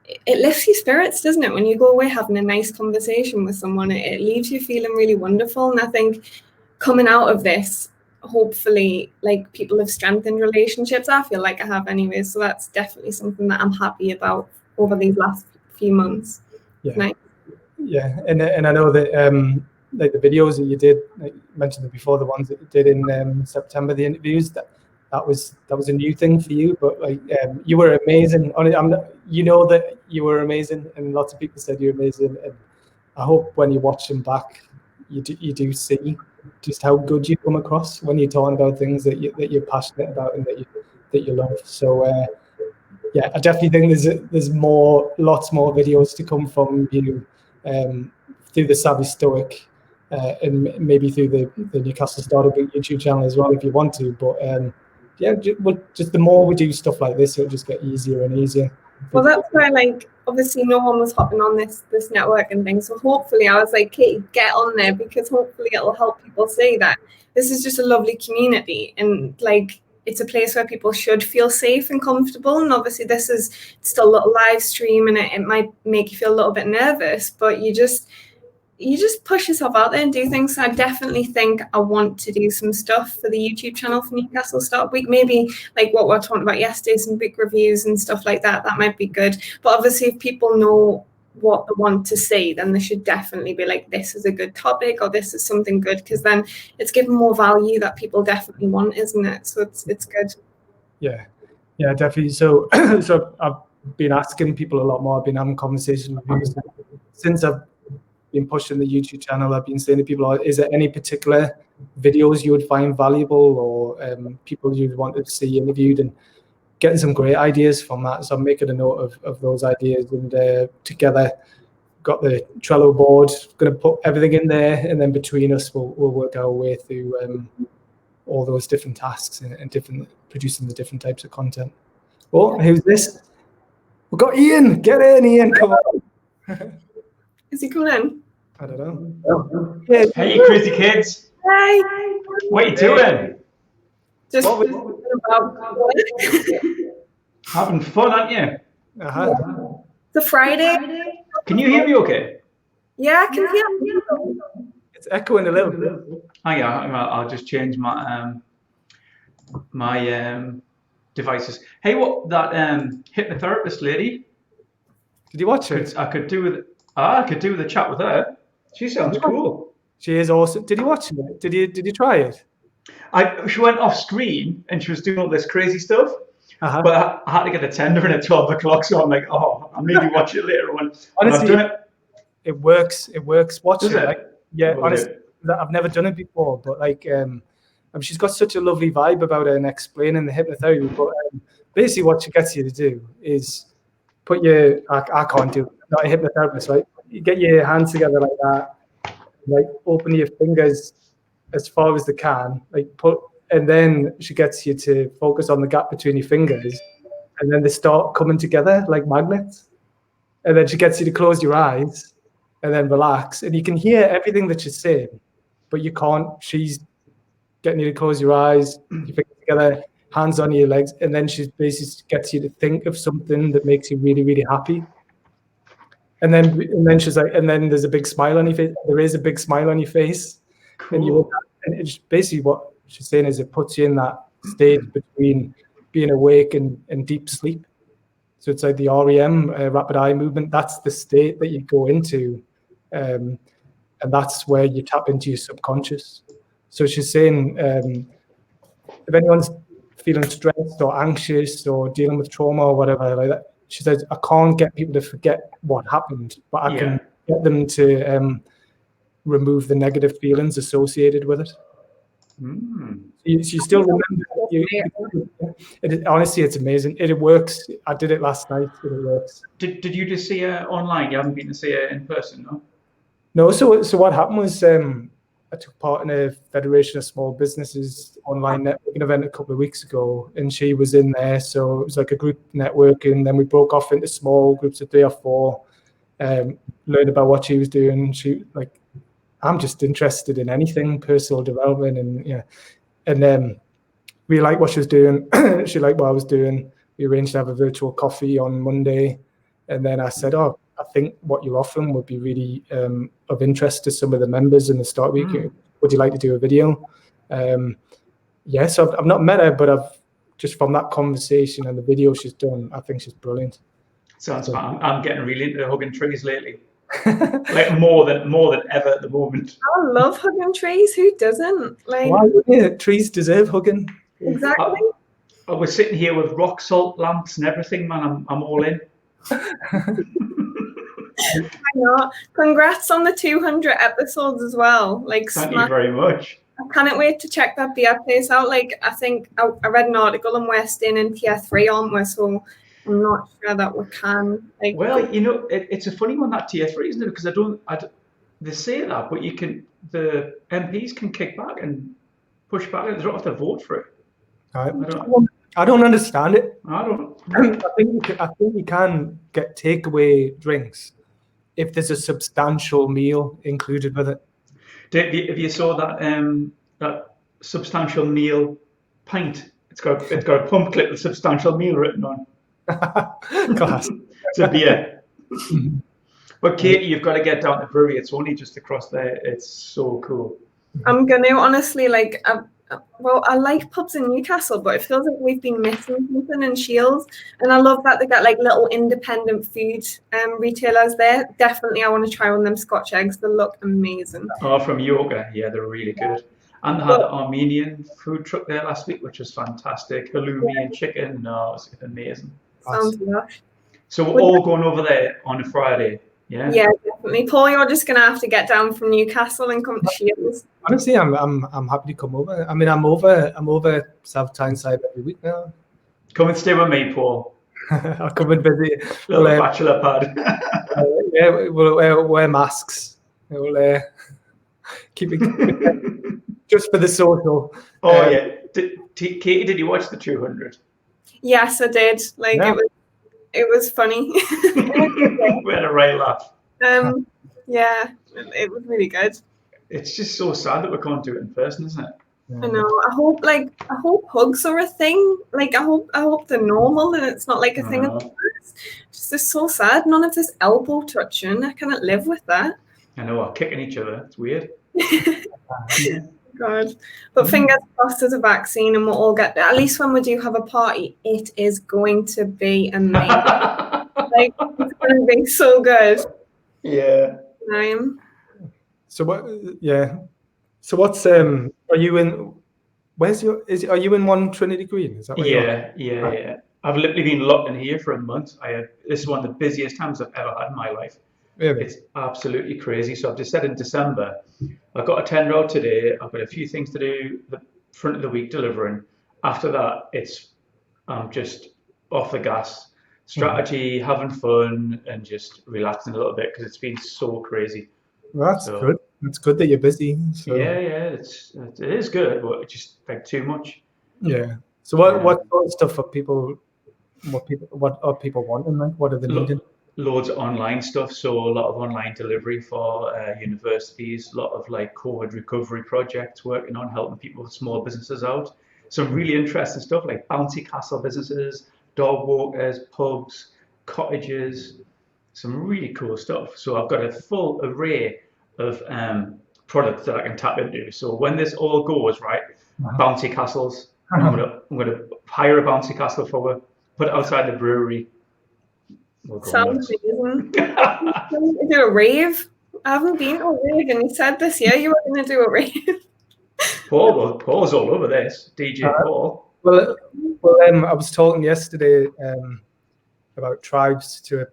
it lifts your spirits, doesn't it? When you go away having a nice conversation with someone, it leaves you feeling really wonderful. And I think coming out of this, hopefully, like, people have strengthened relationships. I feel like I have anyways. So that's definitely something that I'm happy about over these last few months. Yeah. Nice. Yeah, and I know that like the videos that you did, like you mentioned it before, the ones that you did in September, the interviews, that was a new thing for you, but like you were amazing. That you were amazing, and lots of people said you're amazing. And I hope when you watch them back, you do see just how good you come across when you're talking about things that you're passionate about and that you love. So yeah, I definitely think there's lots more videos to come from you through the Savvy Stoic. And maybe through the Newcastle Startup YouTube channel as well, if you want to. But just the more we do stuff like this, it'll just get easier and easier. Well, that's why, like, obviously no one was hopping on this network and things. So hopefully I was like, Katie, get on there, because hopefully it'll help people see that this is just a lovely community, and like, it's a place where people should feel safe and comfortable. And obviously this is still a little live stream, and it might make you feel a little bit nervous, but you just push yourself out there and do things. So I definitely think I want to do some stuff for the YouTube channel for Newcastle Startup Week. Maybe like what we were talking about yesterday, some book reviews and stuff like that. That might be good. But obviously, if people know what they want to see, then they should definitely be like, this is a good topic, or this is something good, because then it's given more value that people definitely want, isn't it? So it's good. Yeah, definitely. So so I've been asking people a lot more. I've been having conversations with people since I've been pushing the YouTube channel. I've been saying to people, is there any particular videos you would find valuable, or people you'd want to see interviewed, and getting some great ideas from that. So I'm making a note of those ideas, and together got the Trello board, going to put everything in there, and then between us we'll work our way through all those different tasks and producing the different types of content. Oh, who's this? We've got Ian. Get in, Ian. Come on. Is he coming in? I don't know. Yeah. Hey, you crazy kids. Hey. What are you doing? Just having fun, aren't you? Uh-huh. It's a Friday. Can you hear me okay? Yeah, I can hear you. It's echoing a little bit. Hang on, I'll just change my my devices. Hey, what that hypnotherapist lady? Did you watch it? I could do with a chat with her. She sounds cool. She is awesome. Did you watch it? Did you try it? She went off screen and she was doing all this crazy stuff. Uh-huh. But I had to get a tender in at 12 o'clock, so I'm like, oh, I'll maybe watch it later on. Honestly, I've done it. It works. Watch Does it. it? Like, yeah, Will honestly, I've never done it before, but like, she's got such a lovely vibe about it and explaining the hypnotherapy. But basically, what she gets you to do is put your, I can't do it, not a hypnotherapist, right? You get your hands together like that, like open your fingers as far as they can, like and then she gets you to focus on the gap between your fingers, and then they start coming together like magnets. And then she gets you to close your eyes and then relax. And you can hear everything that she's saying, but you can't. She's getting you to close your eyes, your fingers together, hands on your legs, and then she basically gets you to think of something that makes you really, really happy. And then she's like, and then there's a big smile on your face. There is a big smile on your face. Cool. And it's basically what she's saying is it puts you in that state between being awake and deep sleep. So it's like the REM, rapid eye movement. That's the state that you go into, and that's where you tap into your subconscious. So she's saying, if anyone's feeling stressed or anxious or dealing with trauma or whatever like that, she says, I can't get people to forget what happened, but I can get them to remove the negative feelings associated with it. You still remember. Honestly, it's amazing. It works. I did it last night. It works. Did you just see her online? You haven't been to see her in person, no? No. So what happened was I took part in a Federation of Small Businesses online networking event a couple of weeks ago, and she was in there. So it was like a group networking. Then we broke off into small groups of 3 or 4. Learned about what she was doing. She like, I'm just interested in anything personal development, and we liked what she was doing. She liked what I was doing. We arranged to have a virtual coffee on Monday, and then I said, "Oh, I think what you're offering would be really of interest to some of the members in the start week. Would you like to do a video?" Yes, I've not met her, but I've just from that conversation and the video she's done, I think she's brilliant. Sounds fun. I'm getting really into hugging trees lately. Like more than ever at the moment. I love hugging trees. Who doesn't? Like, why wouldn't you? Trees deserve hugging. Exactly. I was sitting here with rock salt lamps and everything, man. I'm all in. Why not? Congrats on the 200 episodes as well. Like, thank you very much. I can't wait to check that beer place out. Like, I think I read an article and we're staying in tier 3, aren't we? So I'm not sure that we can. Like, well, you know, it's a funny one, that tier 3, isn't it? Because they say that, but the MPs can kick back and push back. They don't have to vote for it. I don't understand it. I don't. I think you can get takeaway drinks if there's a substantial meal included with it. If you saw that substantial meal pint, it's got a pump clip with substantial meal written on. Class. It's a beer. But Katie, you've got to get down to Bury. It's only just across there. It's so cool. I'm gonna honestly like. I like pubs in Newcastle, but it feels like we've been missing something in Shields. And I love that they got like little independent food retailers there. Definitely, I want to try one of them Scotch eggs. They look amazing. Oh, from Yorker. Yeah, they're really good. And they had the Armenian food truck there last week, which was fantastic. Halloumi and chicken. No, it was amazing. Sounds lush. So we're all going over there on a Friday. Yeah. Yeah, definitely. Paul, you're just gonna have to get down from Newcastle and come to Shields. Honestly, I'm happy to come over. I mean, I'm over South Tyneside every week now. Come and stay with me, Paul. I'll come and visit. Little bachelor pad. Yeah, we'll wear masks. We'll keep it just for the social. Oh yeah. Katie, did you watch the 200? Yes, I did. Like it was funny. We had a right laugh. Yeah, it was really good. It's just so sad that we can't do it in person, isn't it? I know. I hope hugs are a thing. Like I hope they're normal and it's not like a thing. It's just so sad. None of this elbow touching. I cannot live with that. I know. We're kicking each other. It's weird. God. But fingers crossed there's a vaccine and we'll all get there. At least when we do have a party, it is going to be amazing. Like it's going to be so good. Yeah. So what? Yeah. So what's are you in? Are you in one Trinity Green? Is that where you are? Yeah. I've literally been locked in here for a month. This is one of the busiest times I've ever had in my life. Really? It's absolutely crazy. So I've just said in December, I've got a tender out today. I've got a few things to do the front of the week delivering. After that, I'm just off the gas. Strategy, having fun, and just relaxing a little bit because it's been so crazy. Well, that's good. It's good that you're busy. So. Yeah, it is good, but it's just like too much. Yeah. So what sort of stuff are people? What are people wanting? Like, what are they needing? Loads of online stuff. So a lot of online delivery for universities. A lot of like COVID recovery projects working on helping people, small businesses out. Some really interesting stuff like bouncy castle businesses, dog walkers, pubs, cottages. Some really cool stuff. So I've got a full array of products that I can tap into. So when this all goes right, bouncy castles. I'm gonna hire a bouncy castle for put it outside the brewery. Sounds amazing. Do a rave. I haven't been to a rave, and you said this year you were going to do a rave. Paul's all over this. DJ Paul. Well, I was talking yesterday about tribes to a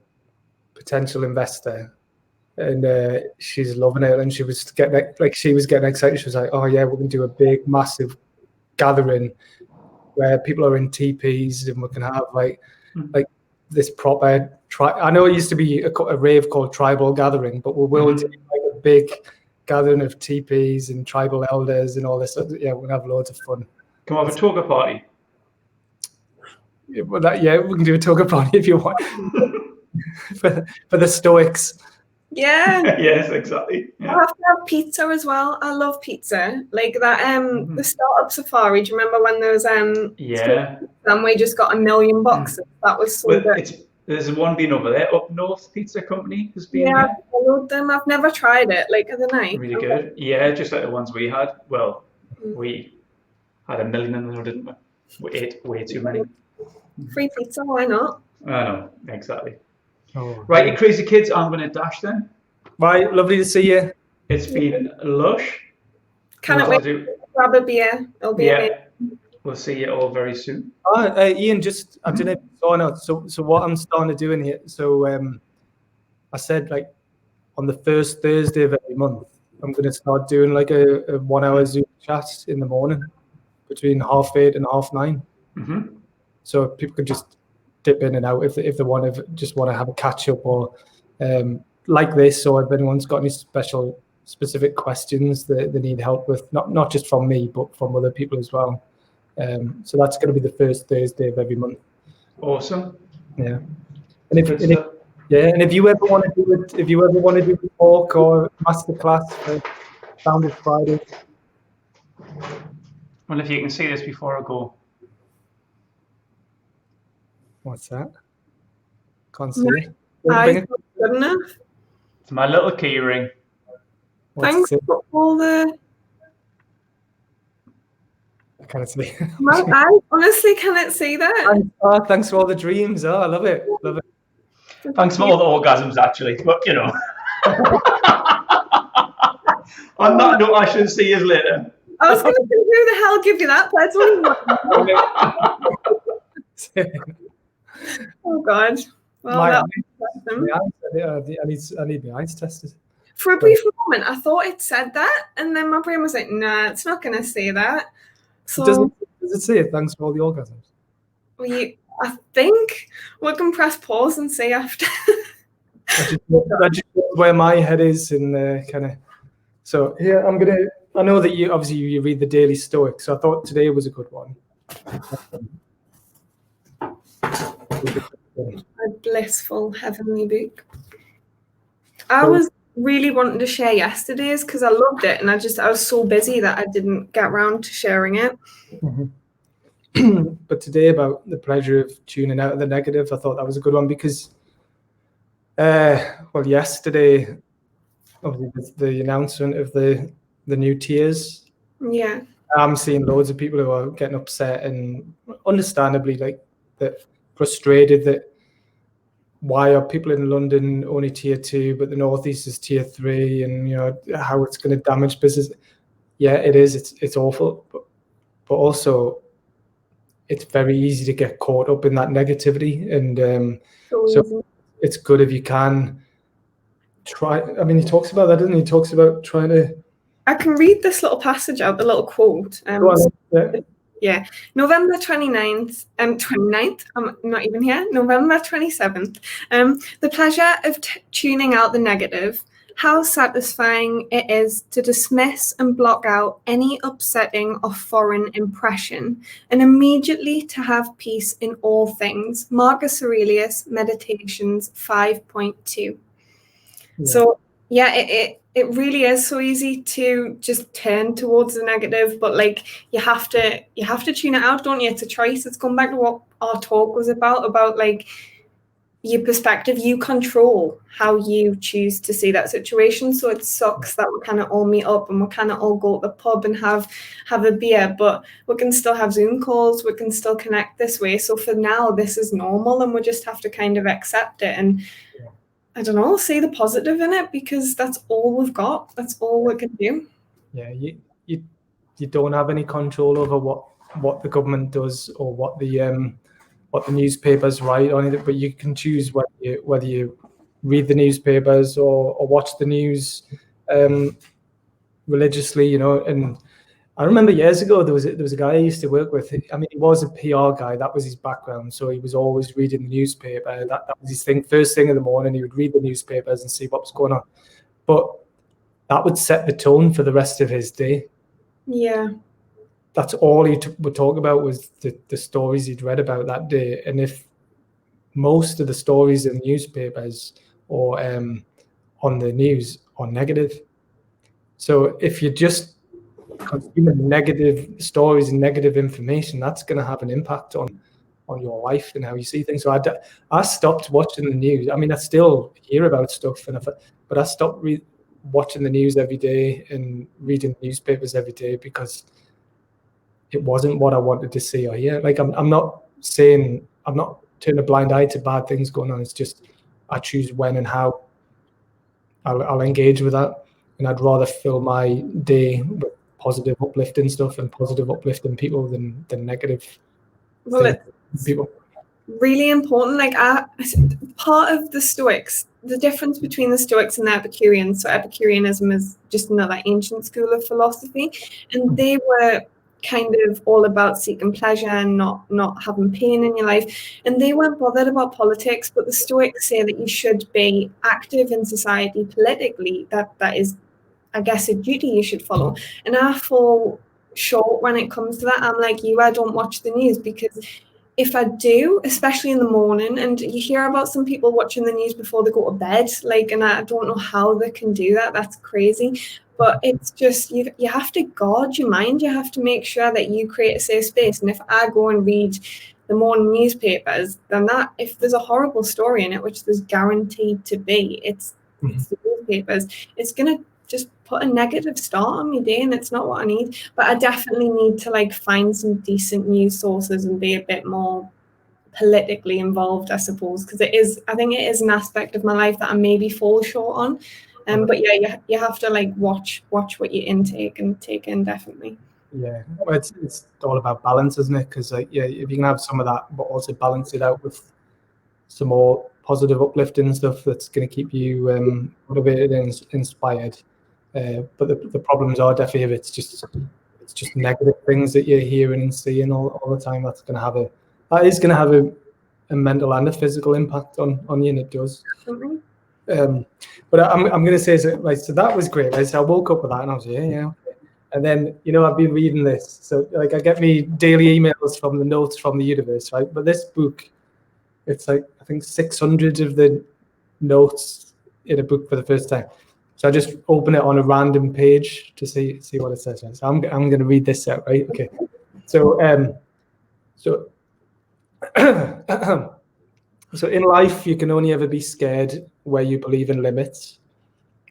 potential investor, and she's loving it, and she was getting excited. She was like, "Oh yeah, we're going to do a big, massive gathering where people are in teepees, and we can have like this proper I know it used to be a rave called Tribal Gathering, but we will do like a big gathering of teepees and tribal elders and all this. Yeah, we're gonna have loads of fun. Can we have a toga party? Yeah, we can do a toga party if you want. for the Stoics. Yeah. Yes, exactly. Yeah. I have to have pizza as well. I love pizza. Like that the startup safari. Do you remember when there was and we just got 1 million boxes? That was so good. There's one being over there, Up North Pizza Company has been there. I followed them. I've never tried it. Like, are they nice? Really good. Yeah, just like the ones we had. Well, we had 1 million in them, didn't we? We ate way too many. Free pizza, why not? I know, exactly. Oh, right, you crazy kids, I'm going to dash then. Right, lovely to see you. It's been lush. Can't wait to grab a beer. It'll be amazing. We'll see you all very soon. Ian, just I don't know if you saw or not. So what I'm starting to do in here. So I said like on the first Thursday of every month, I'm going to start doing like a 1 hour Zoom chat in the morning between 8:30 and 9:30. Mm-hmm. So people can just dip in and out if they want to have a catch up or like this. So if anyone's got any specific questions that they need help with, not just from me but from other people as well. So that's going to be the first Thursday of every month. Awesome. Yeah. And if you ever want to do it, if you ever want to do a talk or masterclass for Founders Friday. Well, if you can see this before I go. What's that? Can't see it. Good enough. It's my little key ring. Thanks for all the. I can't see. I honestly cannot see that. Thanks for all the dreams. I love it. Love it. Thanks for all the orgasms, actually. But you know. On that note, I shall see you later. I was going to say, who the hell give you that? That's Oh God. Well, I need my eyes tested. For a brief moment, I thought it said that, and then my brain was like, "Nah, it's not going to say that." So does it say it? Thanks for all the orgasms? I think we can press pause and see after. That's just where my head is, and kind of. So yeah, I know that you obviously you read the Daily Stoic, so I thought today was a good one. A blissful heavenly book. I was really wanting to share yesterday's because I loved it, and I was so busy that I didn't get around to sharing it. Mm-hmm. But today, about the pleasure of tuning out of the negative, I thought that was a good one because, yesterday, obviously, the announcement of the new tiers. Yeah. I'm seeing loads of people who are getting upset and understandably frustrated that why are people in London only tier 2 but the Northeast is tier 3, and how it's going to damage business. Yeah, it is. It's awful, but also it's very easy to get caught up in that negativity. And so it's good if you can try. I mean, he talks about that, doesn't he? He talks about trying to. I can read this little passage out, the little quote. Yeah, November 29th, I'm not even here, November 27th. The pleasure of tuning out the negative. How satisfying it is to dismiss and block out any upsetting or foreign impression, and immediately to have peace in all things. Marcus Aurelius, Meditations 5.2. Yeah. So yeah, it really is so easy to just turn towards the negative, but like you have to tune it out, don't you? It's a choice. It's come back to what our talk was about like your perspective. You control how you choose to see that situation. So it sucks that we kind of all meet up and we kind of all go to the pub and have a beer, but we can still have Zoom calls. We can still connect this way. So for now, this is normal, and we just have to kind of accept it and I don't know, see the positive in it, because that's all we've got. That's all we can do. Yeah, you don't have any control over what the government does or what the newspapers write on it, but you can choose whether you read the newspapers or watch the news religiously, you know. And I remember years ago there was a guy I used to work with. I mean, he was a PR guy. That was his background. So he was always reading the newspaper. That was his thing. First thing in the morning, he would read the newspapers and see what was going on. But that would set the tone for the rest of his day. Yeah. That's all he would talk about was the stories he'd read about that day. And if most of the stories in newspapers or on the news are negative, so if you just consuming negative stories and negative information, that's going to have an impact on your life and how you see things. So I stopped watching the news. I mean, I still hear about stuff, but I stopped watching the news every day and reading newspapers every day because it wasn't what I wanted to see or hear. Like I'm not saying I'm not turning a blind eye to bad things going on. It's just I choose when and how I'll engage with that, and I'd rather fill my day with positive uplifting stuff and positive uplifting people than negative people. Really important. Like part of the Stoics, the difference between the Stoics and the Epicureans. So Epicureanism is just another ancient school of philosophy, and they were kind of all about seeking pleasure and not having pain in your life, and they weren't bothered about politics. But the Stoics say that you should be active in society politically. That is, I guess, a duty you should follow. And I fall short when it comes to that. I'm like you, I don't watch the news, because if I do, especially in the morning, and you hear about some people watching the news before they go to bed, like, and I don't know how they can do that. That's crazy. But it's just, you have to guard your mind. You have to make sure that you create a safe space. And if I go and read the morning newspapers, then that, if there's a horrible story in it, which there's guaranteed to be, it's the newspapers, it's going to just put a negative start on my day, and it's not what I need. But I definitely need to like find some decent news sources and be a bit more politically involved, I suppose, because I think it is an aspect of my life that I maybe fall short on. But yeah, you have to like watch what you intake and take in, definitely. Yeah, well, it's all about balance, isn't it? Because like, yeah, if you can have some of that, but also balance it out with some more positive uplifting stuff that's going to keep you motivated and inspired. But the problems are definitely if it's just negative things that you're hearing and seeing all the time. That is going to have a mental and a physical impact on you, and it does. Mm-hmm. But I'm going to say, so that was great. Right? So I woke up with that and I was yeah. Okay. And then, you know, I've been reading this. So like I get me daily emails from the Notes from the Universe, right? But this book, it's like, I think 600 of the notes in a book for the first time. So I just open it on a random page to see what it says. Right? So I'm going to read this out, right? Okay. So So in life, you can only ever be scared where you believe in limits.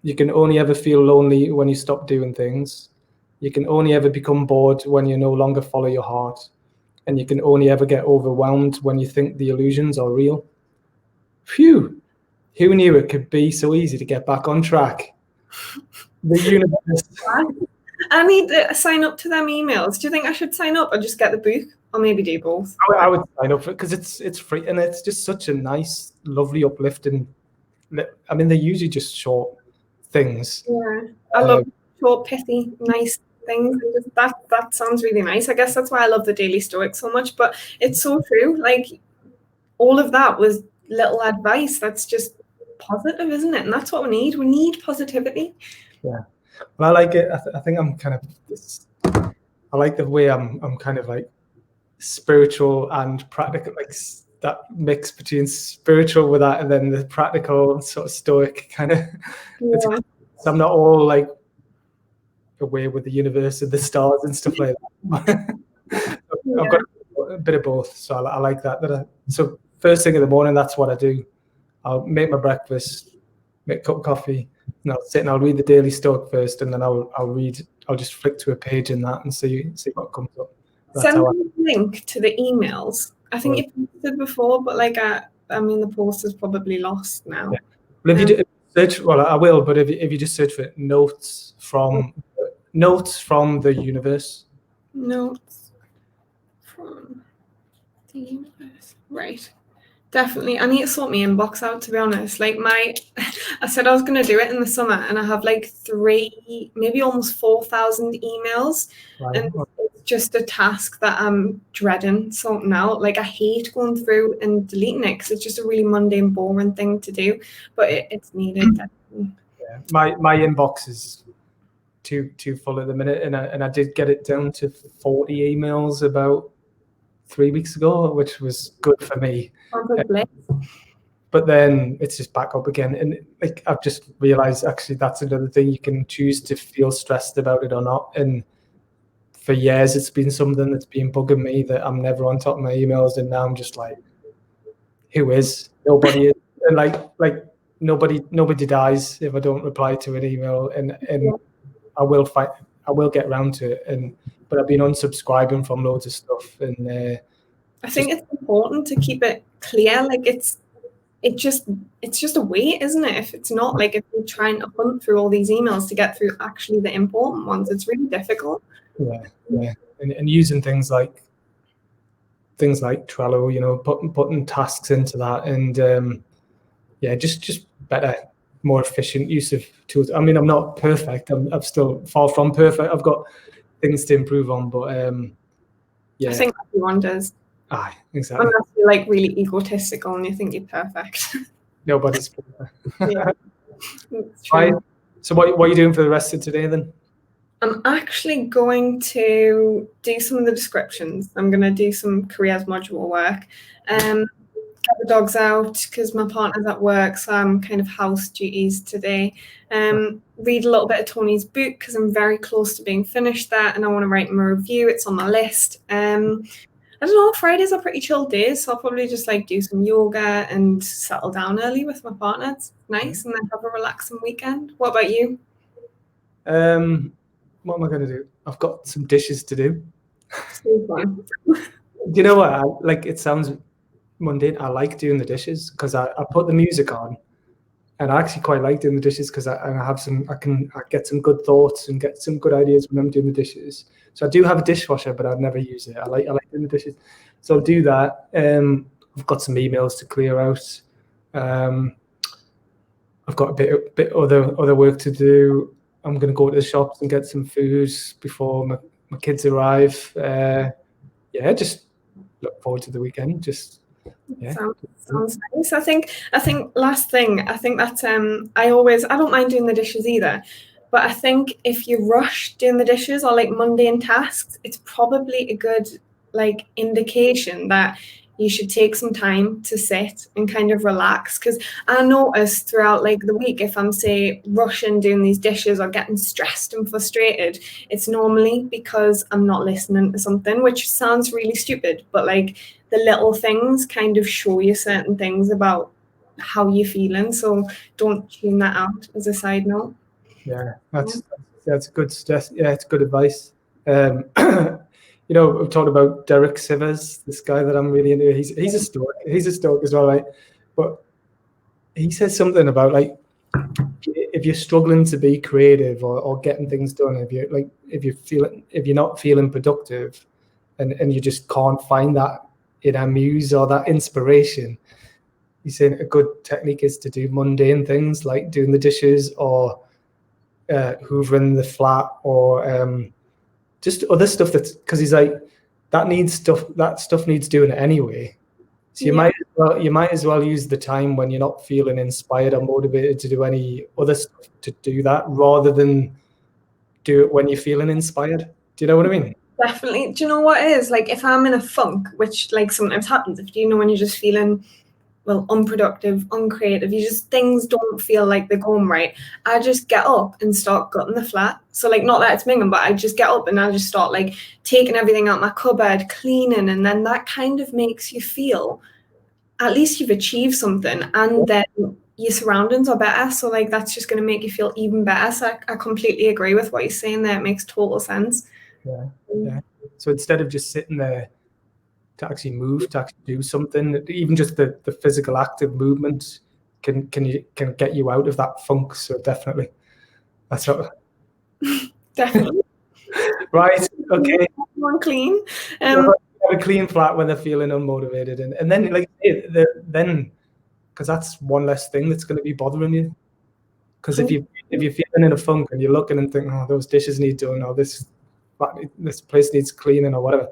You can only ever feel lonely when you stop doing things. You can only ever become bored when you no longer follow your heart. And you can only ever get overwhelmed when you think the illusions are real. Phew! Who knew it could be so easy to get back on track? The universe. I need to sign up to them emails. Do you think I should sign up or just get the book, or maybe do both? I would sign up for it because it's free and it's just such a nice, lovely, uplifting. I mean, they're usually just short things. Yeah, I love short, pithy, nice things. And just that sounds really nice. I guess that's why I love the Daily Stoic so much. But it's so true. Like all of that was little advice that's just positive, isn't it? And that's what we need. We need positivity. Yeah. Well, I like it. I think I'm kind of. I like the way I'm kind of like spiritual and practical, like that mix between spiritual with that and then the practical sort of stoic kind of. Yeah. So I'm not all like away with the universe and the stars and stuff like that. I've got a bit of both, so I like that. So first thing in the morning, that's what I do. I'll make my breakfast, make a cup of coffee, and I'll sit and I'll read the Daily Stoic first, and then I'll just flick to a page in that and see what comes up. Send me a link to the emails. I think you posted before, but like I mean, the post is probably lost now. Yeah. Well, if you do search, well, I will, but if you just search for notes from the universe. Notes from the universe. Right. Definitely. I need to sort my inbox out, to be honest. Like I said I was going to do it in the summer, and I have like 3, maybe almost 4,000 emails. Right. And it's just a task that I'm dreading sorting out. Like I hate going through and deleting it because it's just a really mundane, boring thing to do. But it's needed. Definitely. Yeah. My inbox is too full at the minute, and I did get it down to 40 emails about 3 weeks ago, which was good for me. But then it's just back up again, and like I've just realized actually that's another thing, you can choose to feel stressed about it or not. And for years it's been something that's been bugging me that I'm never on top of my emails, and now I'm just like, who is? Nobody is. And like nobody dies if I don't reply to an email, and I will get around to it, but I've been unsubscribing from loads of stuff, and I think it's important to keep it clear. Like it's just a weight, isn't it? If it's not, like if you're trying to hunt through all these emails to get through actually the important ones, it's really difficult. Yeah. And using things like Trello, you know, putting tasks into that, and just better, more efficient use of tools. I mean, I'm not perfect. I'm still far from perfect. I've got things to improve on, but I think everyone does. Aye, exactly. Unless you're like really egotistical and you think you're perfect. Nobody's perfect. Yeah, it's true. Right. So what are you doing for the rest of today then? I'm actually going to do some of the descriptions. I'm going to do some careers module work. Get the dogs out because my partner's at work, so I'm kind of house duties today. Read a little bit of Tony's book because I'm very close to being finished that, and I want to write him a review. It's on my list. I don't know, Fridays are pretty chill days, so I'll probably just like do some yoga and settle down early with my partner. It's nice, and then have a relaxing weekend. What about you? What am I going to do? I've got some dishes to do. So fun. You know what? It sounds mundane. I like doing the dishes because I put the music on, and I actually quite like doing the dishes because I get some good thoughts and get some good ideas when I'm doing the dishes. So I do have a dishwasher, but I'd never use it. I like doing the dishes, so I'll do that. I've got some emails to clear out. I've got a bit other work to do. I'm going to go to the shops and get some food before my kids arrive. Just look forward to the weekend. Sounds nice. I think last thing, I think that I don't mind doing the dishes either, but I think if you rush doing the dishes or like mundane tasks, it's probably a good like indication that you should take some time to sit and kind of relax. Because I notice throughout like the week, if I'm say rushing doing these dishes or getting stressed and frustrated, it's normally because I'm not listening to something, which sounds really stupid, but like the little things kind of show you certain things about how you're feeling. So don't tune that out as a side note. Yeah, that's good stuff. Yeah, it's good advice. We've talked about Derek Sivers, this guy that I'm really into. He's a stoic. He's a stoic as well, right? But he says something about like if you're struggling to be creative or getting things done, if you're not feeling productive, and you just can't find that inner muse or that inspiration, you're saying a good technique is to do mundane things like doing the dishes or hoovering the flat or just other stuff that's, because he's like, that stuff needs doing anyway. So you might as well use the time when you're not feeling inspired or motivated to do any other stuff to do that, rather than do it when you're feeling inspired. Do you know what I mean? Definitely. Do you know what it is? Like if I'm in a funk, which like sometimes happens, if you know when you're just feeling, well, unproductive, uncreative, things don't feel like they're going right, I just get up and start gutting the flat. So like, not that it's minging, but I just get up and I just start like taking everything out my cupboard, cleaning, and then that kind of makes you feel at least you've achieved something, and then your surroundings are better. So like that's just going to make you feel even better. So I completely agree with what you're saying there. It makes total sense. Yeah. So instead of just sitting there, to actually move, to actually do something, even just the physical active movement can get you out of that funk. So definitely, that's what. Definitely. Right. Okay. One clean. Have a clean flat when they're feeling unmotivated, and then like then, because that's one less thing that's going to be bothering you. Because if you're feeling in a funk and you're looking and thinking, oh, those dishes need doing, or this place needs cleaning, or whatever,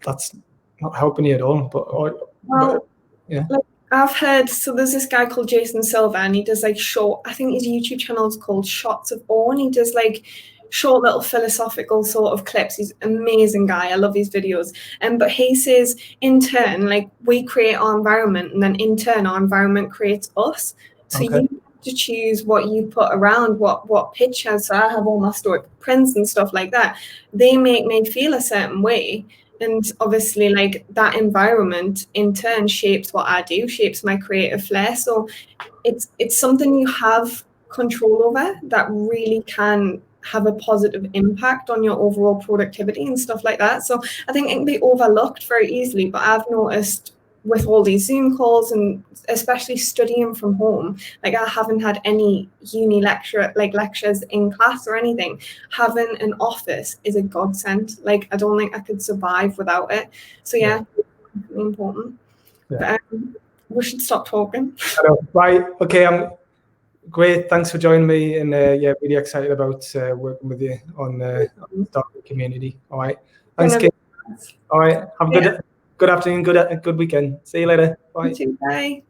that's not helping you at all. But yeah. Like I've heard, so there's this guy called Jason Silver, and he does like short, I think his YouTube channel is called Shots of Awe, and he does like short little philosophical sort of clips. He's an amazing guy. I love his videos. But he says, in turn, like we create our environment, and then in turn our environment creates us. So you have to choose what you put around, what pictures. So I have all my stoic prints and stuff like that. They make me feel a certain way. And obviously, like that environment in turn shapes what I do, shapes my creative flair. So it's something you have control over that really can have a positive impact on your overall productivity and stuff like that. So I think it can be overlooked very easily, but I've noticed with all these Zoom calls and especially studying from home, like I haven't had any uni lectures in class or anything. Having an office is a godsend. Like I don't think I could survive without it. So yeah. It's really important. Yeah. But we should stop talking. Right. Okay. Great. Thanks for joining me, and really excited about working with you on the community. All right. Thanks, Kate. All right. Have a good afternoon, good weekend. See you later. Bye. You too. Bye.